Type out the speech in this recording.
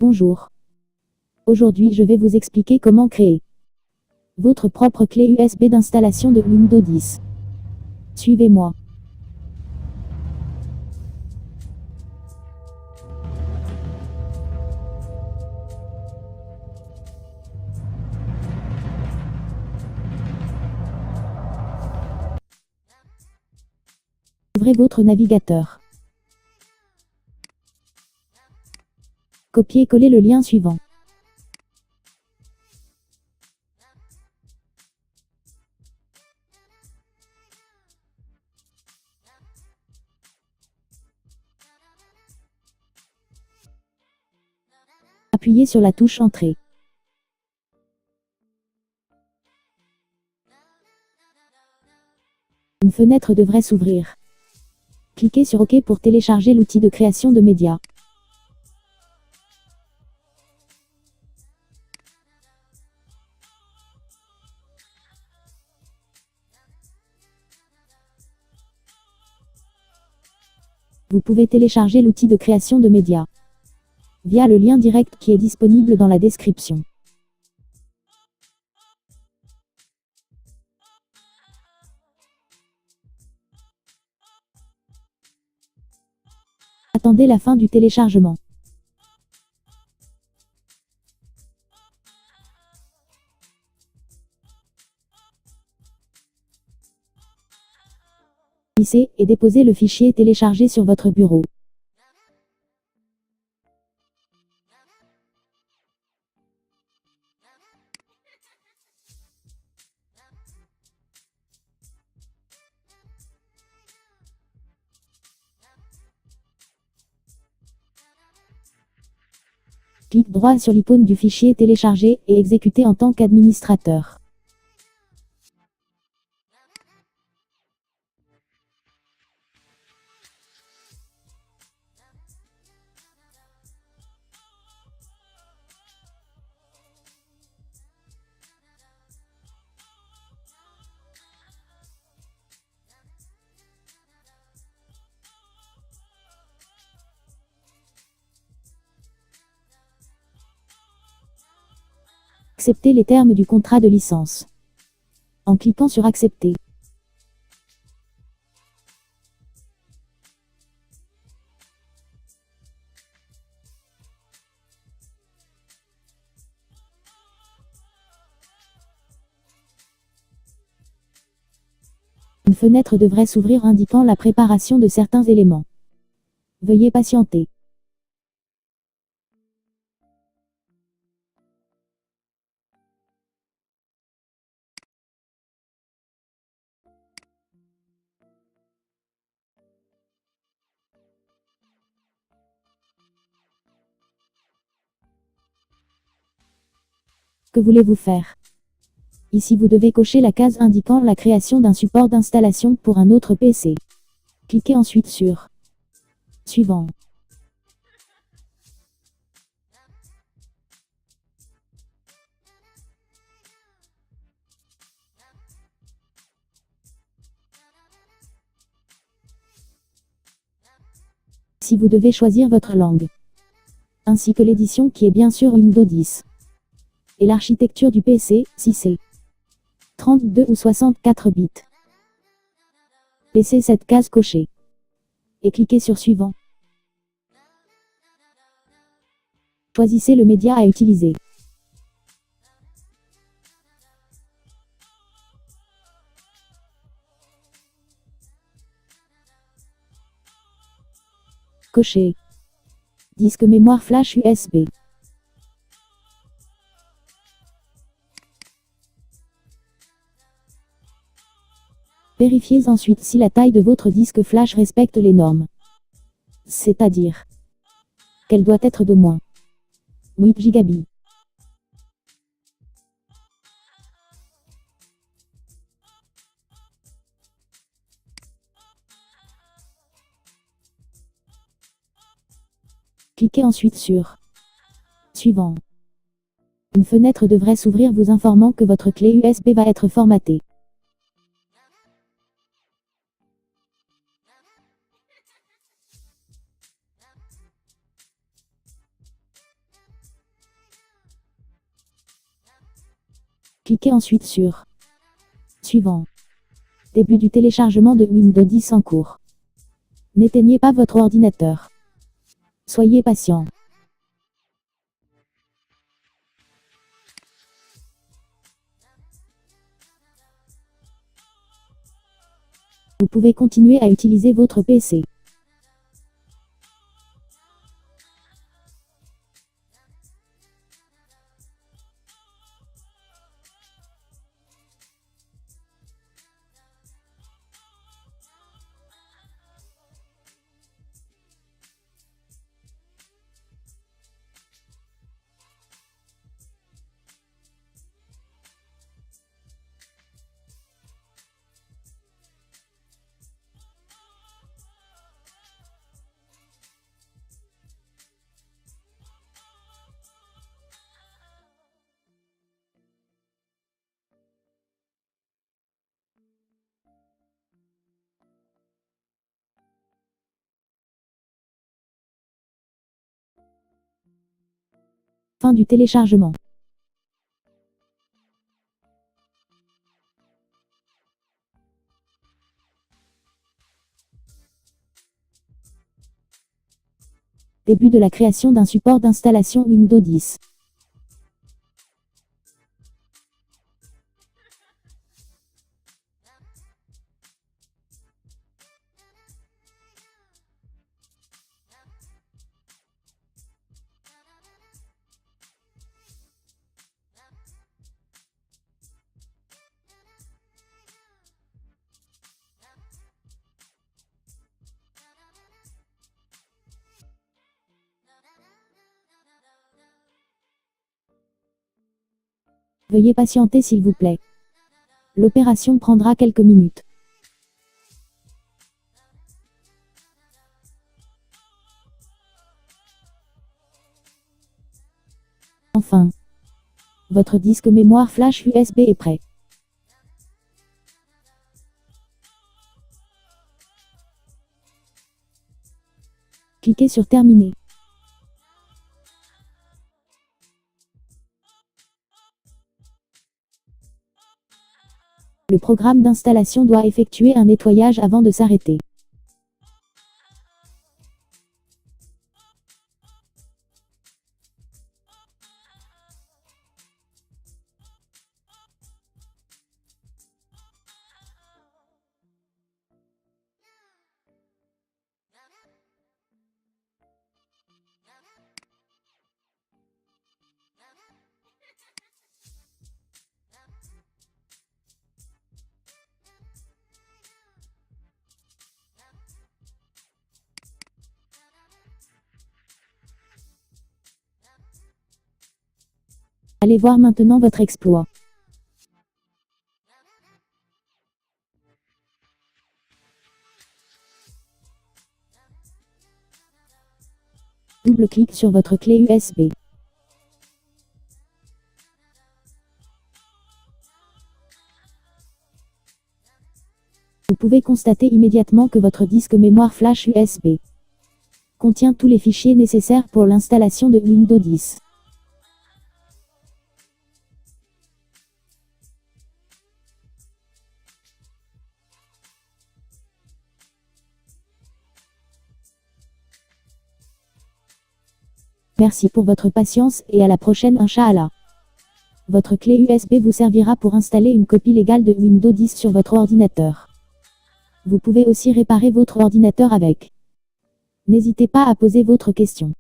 Bonjour. Aujourd'hui je vais vous expliquer comment créer votre propre clé USB d'installation de Windows 10. Suivez-moi. Ouvrez votre navigateur. Copiez-coller le lien suivant. Appuyez sur la touche Entrée. Une fenêtre devrait s'ouvrir. Cliquez sur OK pour télécharger l'outil de création de médias. Vous pouvez télécharger l'outil de création de médias via le lien direct qui est disponible dans la description. Attendez la fin du téléchargement. Glissez et déposez le fichier téléchargé sur votre bureau. Clique droit sur l'icône du fichier téléchargé et exécutez en tant qu'administrateur. Acceptez les termes du contrat de licence en cliquant sur Accepter. Une fenêtre devrait s'ouvrir indiquant la préparation de certains éléments. Veuillez patienter. Que voulez-vous faire? Ici vous devez cocher la case indiquant la création d'un support d'installation pour un autre PC. Cliquez ensuite sur Suivant. Si vous devez choisir votre langue, ainsi que l'édition qui est bien sûr Windows 10, et l'architecture du PC, si c'est 32 ou 64 bits. Laissez cette case cochée et cliquez sur Suivant. Choisissez le média à utiliser. Cocher disque mémoire flash USB. Vérifiez ensuite si la taille de votre disque flash respecte les normes. C'est-à-dire qu'elle doit être d'au moins 8 Gb. Cliquez ensuite sur Suivant. Une fenêtre devrait s'ouvrir vous informant que votre clé USB va être formatée. Cliquez ensuite sur Suivant. Début du téléchargement de Windows 10 en cours. N'éteignez pas votre ordinateur. Soyez patient. Vous pouvez continuer à utiliser votre PC. Fin du téléchargement. Début de la création d'un support d'installation Windows 10. Veuillez patienter s'il vous plaît. L'opération prendra quelques minutes. Enfin, votre disque mémoire flash USB est prêt. Cliquez sur Terminer. Le programme d'installation doit effectuer un nettoyage avant de s'arrêter. Allez voir maintenant votre exploit. Double-clic sur votre clé USB. Vous pouvez constater immédiatement que votre disque mémoire flash USB contient tous les fichiers nécessaires pour l'installation de Windows 10. Merci pour votre patience et à la prochaine Inch'Allah. Votre clé USB vous servira pour installer une copie légale de Windows 10 sur votre ordinateur. Vous pouvez aussi réparer votre ordinateur avec. N'hésitez pas à poser votre question.